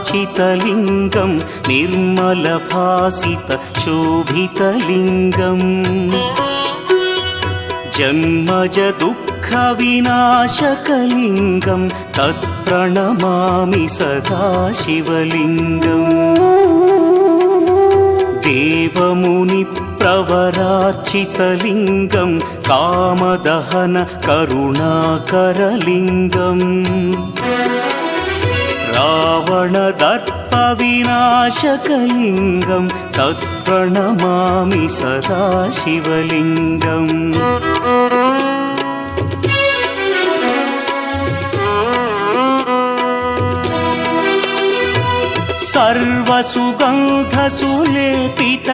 सर्वसुगन्धसुलेपितलिङ्गं निर्मलभासितशोभितलिङ्गम् जन्मजदुःखविनाशकलिङ्गं तत्प्रणमामि सदा शिवलिङ्गम् देवमुनिप्रवरार्चितलिङ्गं कामदहन करुणाकरलिङ्गम् रावणदर्पविनाशकलिङ्गं तत्प्रणमामि सदा शिवलिङ्गम् सर्वसुगन्धसुलेपित